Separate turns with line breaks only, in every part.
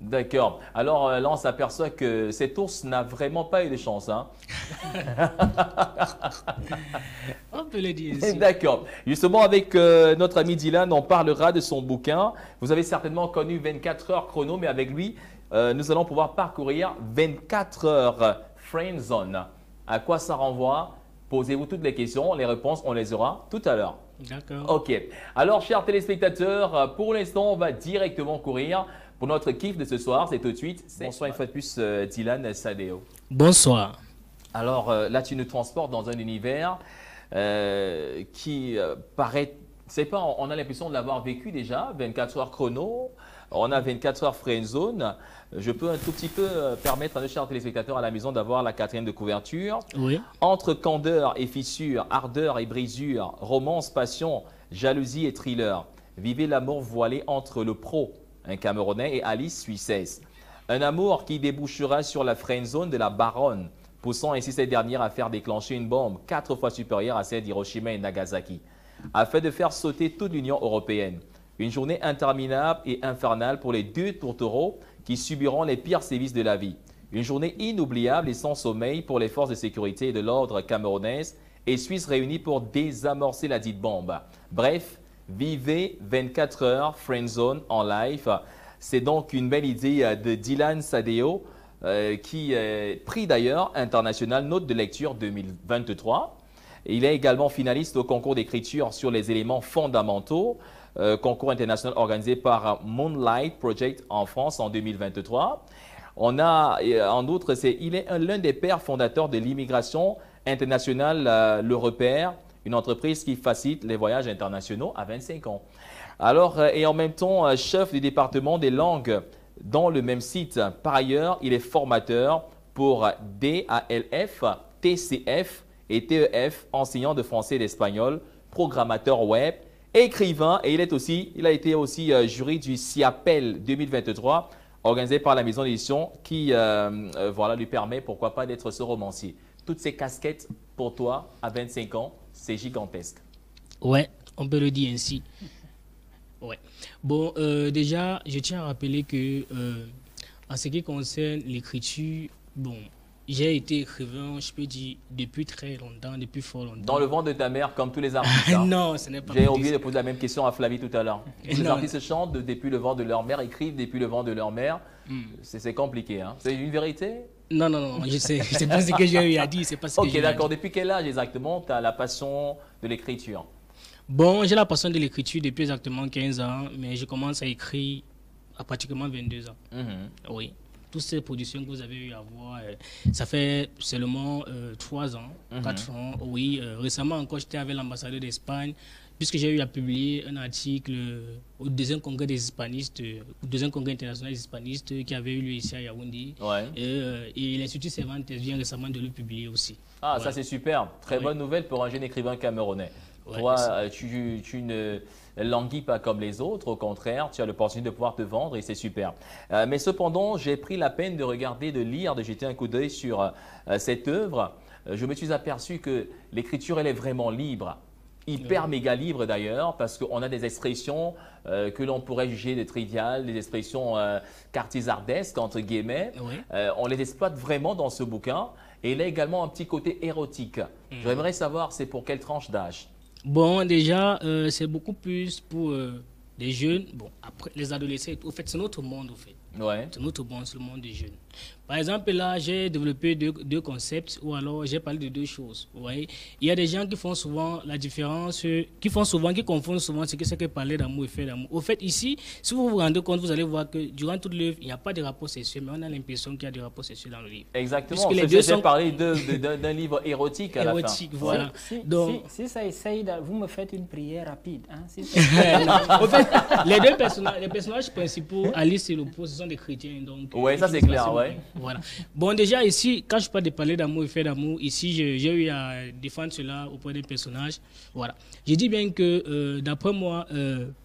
D'accord. Alors là, on s'aperçoit que cet ours n'a vraiment pas eu de chance, hein.
On peut le dire ainsi.
D'accord. Justement, avec notre ami Dylan, on parlera de son bouquin. Vous avez certainement connu 24 heures chrono, mais avec lui, nous allons pouvoir parcourir 24 heures friend zone. À quoi ça renvoie? Posez-vous toutes les questions. Les réponses, on les aura tout à l'heure.
D'accord.
Ok. Alors, chers téléspectateurs, pour l'instant, on va directement courir pour notre kiff de ce soir. C'est tout de suite. Bonsoir une fois de plus, Dylan Sadeo.
Bonsoir.
Alors là, tu nous transportes dans un univers qui paraît, c'est pas, on a l'impression de l'avoir vécu déjà, 24 heures chrono, on a 24 heures friend zone. Je peux un tout petit peu permettre à nos chers téléspectateurs à la maison d'avoir la quatrième de couverture.
Oui.
Entre candeur et fissure, ardeur et brisure, romance, passion, jalousie et thriller, vivez l'amour voilé entre le pro, un Camerounais, et Alice Suissesse. Un amour qui débouchera sur la friend zone de la baronne, poussant ainsi cette dernière à faire déclencher une bombe 4 fois supérieure à celle d'Hiroshima et Nagasaki, afin de faire sauter toute l'Union européenne. Une journée interminable et infernale pour les deux tourtereaux qui subiront les pires sévices de la vie. Une journée inoubliable et sans sommeil pour les forces de sécurité et de l'ordre camerounaises et suisses réunies pour désamorcer la dite bombe. Bref, vivez 24 heures friend zone en live. C'est donc une belle idée de Dylan Sadeo, qui est prix d'ailleurs international note de lecture 2023. Il est également finaliste au concours d'écriture sur les éléments fondamentaux, concours international organisé par Moonlight Project en France en 2023. On a, en outre, il est l'un des pères fondateurs de l'immigration internationale, Le Repère, une entreprise qui facilite les voyages internationaux à 25 ans. Alors, et en même temps, chef du département des langues dans le même site. Par ailleurs, il est formateur pour DALF, TCF et TEF, enseignant de français et d'espagnol, programmateur web, écrivain, et il a été aussi jury du CIAPEL 2023, organisé par la maison d'édition qui voilà, lui permet, pourquoi pas, d'être ce romancier. Toutes ces casquettes, pour toi, à 25 ans, c'est gigantesque.
Ouais, on peut le dire ainsi. Ouais. Bon, déjà, je tiens à rappeler que en ce qui concerne l'écriture, bon, j'ai été écrivain, je peux dire, depuis très longtemps, depuis fort longtemps.
Dans le ventre de ta mère, comme tous les artistes. Hein.
Non, ce n'est pas.
J'ai oublié de poser la même question à Flavie tout à l'heure. Les artistes chantent depuis le ventre de leur mère, écrivent depuis le ventre de leur mère. C'est compliqué. Hein. C'est une vérité?
Non, non, non, je sais. C'est pas ce que j'ai eu à dire. C'est pas ce que
ok, d'accord. Depuis quel âge exactement tu as la passion de l'écriture?
Bon, j'ai la passion de l'écriture depuis exactement 15 ans, mais je commence à écrire à pratiquement 22 ans. Oui. Toutes ces productions que vous avez eu à voir, ça fait seulement 3 ans, 4 ans. Oui, récemment encore, j'étais avec l'ambassadeur d'Espagne, puisque j'ai eu à publier un article au deuxième congrès des hispanistes, au deuxième congrès international des hispanistes qui avait eu lieu ici à Yaoundé.
Ouais.
Et l'Institut Cervantes vient récemment de le publier aussi.
Ah, ouais. Ça c'est super. Très bonne nouvelle pour un jeune écrivain camerounais. Ouais, toi, tu ne languis pas comme les autres, au contraire, tu as l'opportunité de pouvoir te vendre et c'est super. Mais cependant, j'ai pris la peine de regarder, de lire, de jeter un coup d'œil sur cette œuvre. Je me suis aperçu que l'écriture, elle est vraiment libre. Hyper méga libre d'ailleurs, parce qu'on a des expressions que l'on pourrait juger de triviales, des expressions cartisardesques, entre guillemets. On les exploite vraiment dans ce bouquin. Et il a également un petit côté érotique. J'aimerais savoir, c'est pour quelle tranche d'âge?
Bon, déjà, c'est beaucoup plus pour des jeunes. Bon, après, les adolescents, au fait, c'est notre monde, au fait.
Ouais.
C'est notre monde, c'est le monde des jeunes. Par exemple, là, j'ai développé deux concepts, ou alors j'ai parlé de deux choses. Vous voyez, il y a des gens qui font souvent la différence, qui confondent souvent ce que c'est que parler d'amour et faire d'amour. Au fait, ici, si vous vous rendez compte, vous allez voir que durant toute l'œuvre, il n'y a pas de rapport sexuel, mais on a l'impression qu'il y a des rapports sexuels dans le livre.
Exactement. Puisque les deux sont parlé d'un livre érotique à la fin.
Voilà.
Si ça essaye, vous me faites une prière rapide. Hein,
en fait, les personnages principaux, Alice et le pot, ce sont des chrétiens.
Oui, ça c'est clair, ouais.
Voilà. Bon, déjà ici, quand je parle de parler d'amour et faire d'amour, ici, j'ai eu à défendre cela auprès des personnages. Voilà. Je dis bien que, d'après moi,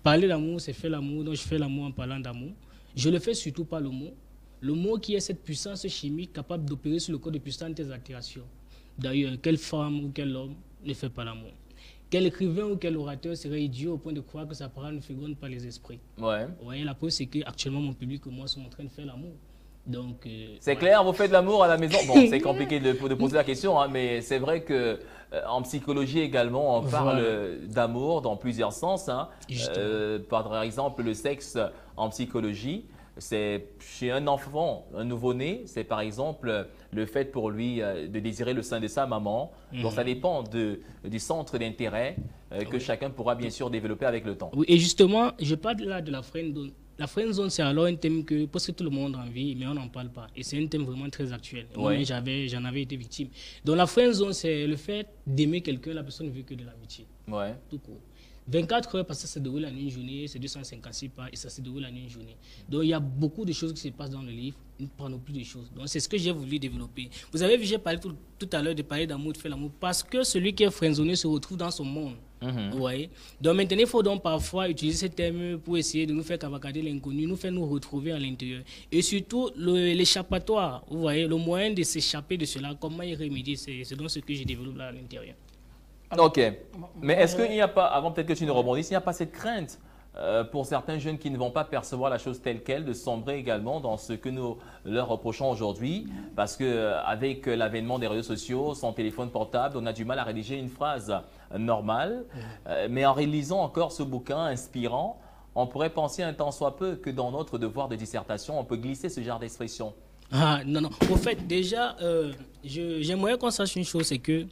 parler d'amour, c'est faire l'amour. Donc, je fais l'amour en parlant d'amour. Je le fais surtout par le mot. Le mot qui est cette puissance chimique capable d'opérer sur le corps de puissantes altérations. D'ailleurs, quelle femme ou quel homme ne fait pas l'amour? quel écrivain ou quel orateur serait idiot au point de croire que ça prend une seconde par les esprits.
Ouais.
Vous voyez, la preuve, c'est qu'actuellement, mon public et moi sommes en train de faire l'amour. Donc,
c'est clair, vous faites de l'amour à la maison. Bon, c'est compliqué de poser la question, hein, mais c'est vrai que en psychologie également, on parle d'amour dans plusieurs sens. Hein. Par exemple, le sexe en psychologie, c'est chez un enfant, un nouveau-né, c'est par exemple le fait pour lui de désirer le sein de sa maman. Donc, ça dépend du centre d'intérêt que chacun pourra bien sûr développer avec le temps.
Oui, et justement, je parle là de la friendzone. La friendzone, c'est alors un thème que presque tout le monde a envie, mais on n'en parle pas. Et c'est un thème vraiment très actuel.
Ouais.
Moi, j'en avais été victime. Donc la friendzone, c'est le fait d'aimer quelqu'un, la personne ne veut que de l'amitié.
Ouais.
Tout court. 24 heures, parce que ça se déroule en une journée, c'est 256 pas, et ça se déroule en une journée. Donc il y a beaucoup de choses qui se passent dans le livre, nous ne parlons plus de choses. Donc c'est ce que j'ai voulu développer. Vous avez vu, j'ai parlé tout à l'heure de parler d'amour, de faire l'amour, parce que celui qui est friendzonné se retrouve dans son monde. Vous voyez? Donc maintenant, il faut donc parfois utiliser ces termes pour essayer de nous faire cavalier l'inconnu, nous faire nous retrouver à l'intérieur. Et surtout, l'échappatoire, vous voyez, le moyen de s'échapper de cela, comment y remédier, c'est donc ce que je développe là à l'intérieur.
Alors, ok. Mais est-ce qu'il n'y a pas, avant peut-être que tu ne rebondisses, il n'y a pas cette crainte pour certains jeunes qui ne vont pas percevoir la chose telle qu'elle, de sombrer également dans ce que nous leur reprochons aujourd'hui? Parce qu'avec l'avènement des réseaux sociaux, son téléphone portable, on a du mal à rédiger une phrase normale. Mais en réalisant encore ce bouquin inspirant, on pourrait penser un tant soit peu que dans notre devoir de dissertation, on peut glisser ce genre d'expression.
Ah, non, non. Au fait, déjà, j'aimerais qu'on sache une chose, c'est que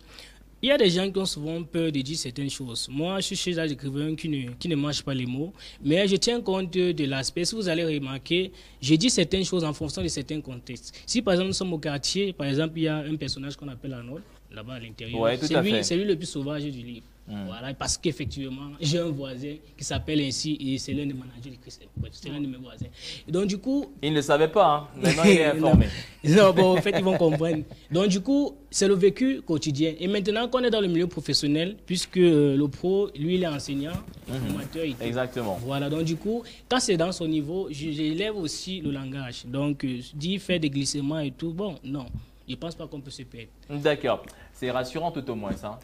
il y a des gens qui ont souvent peur de dire certaines choses. Moi, je suis chez un écrivain qui ne mange pas les mots, mais je tiens compte de l'aspect. Si vous allez remarquer, je dis certaines choses en fonction de certains contextes. Si par exemple nous sommes au quartier, par exemple, il y a un personnage qu'on appelle Arnold, là-bas à l'intérieur.
Ouais,
c'est lui le plus sauvage du livre. Voilà, parce qu'effectivement, j'ai un voisin qui s'appelle ainsi et c'est l'un des managers de Christelle. C'est l'un de mes voisins. Et donc, du coup.
Il ne le savait pas, hein. Maintenant il est informé.
Non, bon, en fait, ils vont comprendre. Donc, du coup, c'est le vécu quotidien. Et maintenant qu'on est dans le milieu professionnel, puisque le pro, lui, il est enseignant, formateur.
Exactement.
Voilà, donc, du coup, quand c'est dans son niveau, j'élève aussi le langage. Donc, dit faire des glissements et tout, bon, non, je ne pense pas qu'on peut se perdre.
D'accord. C'est rassurant tout au moins, ça.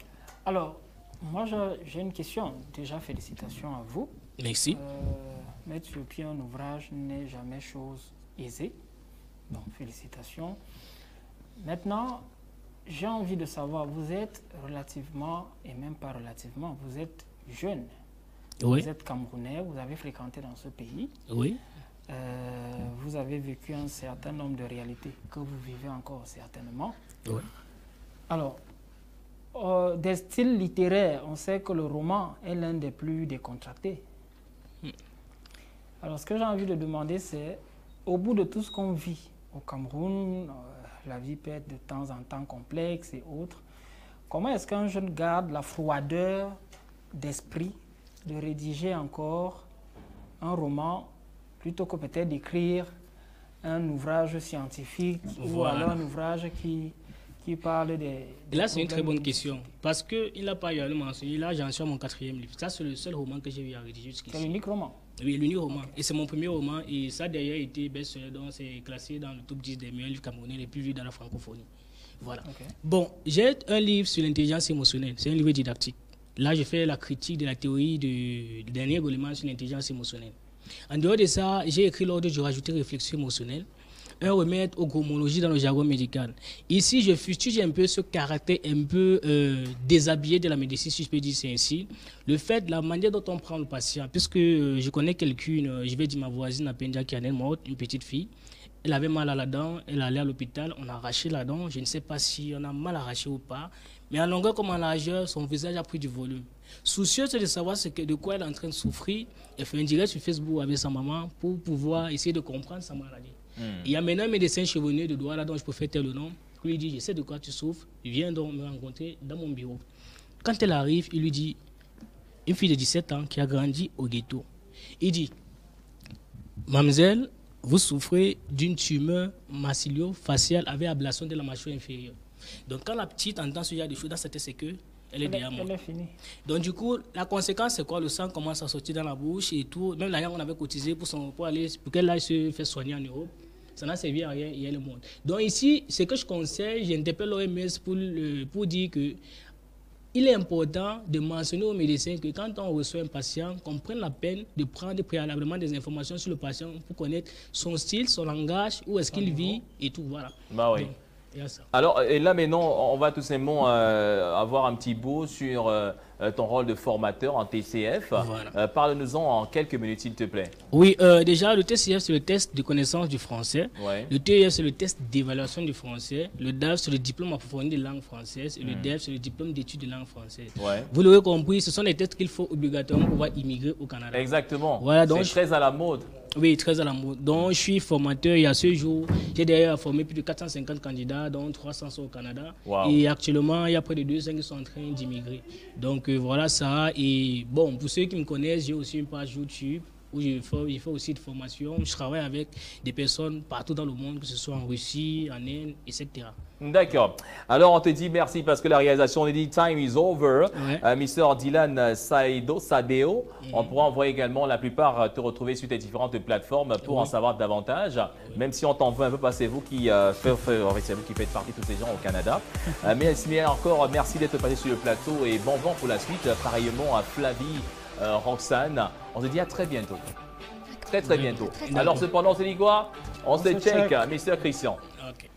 Alors, moi, j'ai une question. Déjà, félicitations à vous.
Merci.
Mettre sur pied un ouvrage n'est jamais chose aisée. Donc, félicitations. Maintenant, j'ai envie de savoir, vous êtes relativement, et même pas relativement, vous êtes jeune.
Oui.
Vous êtes Camerounais, vous avez fréquenté dans ce pays.
Oui.
Vous avez vécu un certain nombre de réalités que vous vivez encore certainement.
Oui.
Alors, des styles littéraires, on sait que le roman est l'un des plus décontractés. Alors, ce que j'ai envie de demander, c'est, au bout de tout ce qu'on vit au Cameroun, la vie peut être de temps en temps complexe et autres, comment est-ce qu'un jeune garde la froideur d'esprit de rédiger encore un roman plutôt que peut-être d'écrire un ouvrage scientifique ou alors un ouvrage qui parle des
et là, c'est une très bonne question. Parce qu'il n'a pas eu à le mentionner. Là, j'en suis à mon 4e livre. Ça, c'est le seul roman que j'ai eu à rédiger jusqu'ici.
C'est l'unique roman?
Oui, l'unique roman. Et c'est mon premier roman. Et ça, d'ailleurs, a été best-seller. Donc, c'est classé dans le top 10 des meilleurs livres camerounais les plus lus dans la francophonie. Voilà. Okay. Bon, j'ai un livre sur l'intelligence émotionnelle. C'est un livre didactique. Là, je fais la critique de la théorie du dernier Goleman sur l'intelligence émotionnelle. En dehors de ça, j'ai écrit l'ordre de rajouter réflexion émotionnelle, un remède aux gomologies dans le jargon médical. Ici, je fustige un peu ce caractère un peu déshabillé de la médecine, si je peux dire c'est ainsi. Le fait, la manière dont on prend le patient, puisque je connais quelqu'une, je vais dire ma voisine à Pendia qui en est morte, une petite fille. Elle avait mal à la dent, elle allait à l'hôpital, on a arraché la dent, je ne sais pas si on a mal arraché ou pas, mais en longueur comme en largeur, son visage a pris du volume. Soucieuse de savoir de quoi elle est en train de souffrir, elle fait un direct sur Facebook avec sa maman pour pouvoir essayer de comprendre sa maladie. Il y a maintenant un médecin chevronné de Douala dont je peux faire tel le nom, qui lui dit, je sais de quoi tu souffres, viens donc me rencontrer dans mon bureau. Quand elle arrive, il lui dit, une fille de 17 ans qui a grandi au ghetto. Il dit, mademoiselle, vous souffrez d'une tumeur macilio-faciale avec ablation de la mâchoire inférieure. Donc quand la petite entend ce genre de choses dans sa tête, c'est que elle est déjà morte.
Elle est finie. Donc
du coup, la conséquence, c'est quoi? Le sang commence à sortir dans la bouche et tout. Même l'argent qu'on avait cotisé pour qu'elle aille se faire soigner en Europe, ça n'a servi à rien et elle est morte. Donc ici, ce que je conseille, j'interpelle l'OMS pour dire que il est important de mentionner aux médecins que quand on reçoit un patient, qu'on prenne la peine de prendre préalablement des informations sur le patient pour connaître son style, son langage, où est-ce qu'il vit et tout. Voilà.
Bah oui.
Donc, il y a ça.
Alors, et là maintenant, on va tout simplement avoir un petit bout sur ton rôle de formateur en TCF.
Voilà.
Parle-nous-en en quelques minutes, s'il te plaît.
Oui, déjà, le TCF, c'est le test de connaissance du français.
Ouais.
Le TEF, c'est le test d'évaluation du français. Le DAF, c'est le diplôme approfondi de langue française. Et le DEF, c'est le diplôme d'études de langue française.
Ouais.
Vous l'aurez compris, ce sont des tests qu'il faut obligatoirement pouvoir immigrer au Canada.
Exactement.
Voilà, donc
c'est très à la mode.
Oui, très à la mode. Donc, je suis formateur et à ce jour, j'ai d'ailleurs formé plus de 450 candidats, dont 300 sont au Canada.
Wow.
Et actuellement, il y a près de 200 qui sont en train d'immigrer. Donc, voilà ça. Et bon, pour ceux qui me connaissent, j'ai aussi une page YouTube où je fais aussi de formation. Je travaille avec des personnes partout dans le monde, que ce soit en Russie, en Inde, etc.
D'accord. Alors, on te dit merci parce que la réalisation, on dit time is over.
Ouais.
Mr. Dylan Sadeo, on pourra envoyer également la plupart te retrouver sur tes différentes plateformes pour en savoir davantage. Même si on t'en veut un peu, parce que c'est vous qui faites partie de tous ces gens au Canada. Mais encore, merci d'être passé sur le plateau et bon vent pour la suite. Pareillement à Flavie, Roxane. On se dit à très bientôt. Très bientôt. Alors cependant, on se dit quoi? On se check, Mr. Christian.
Ok.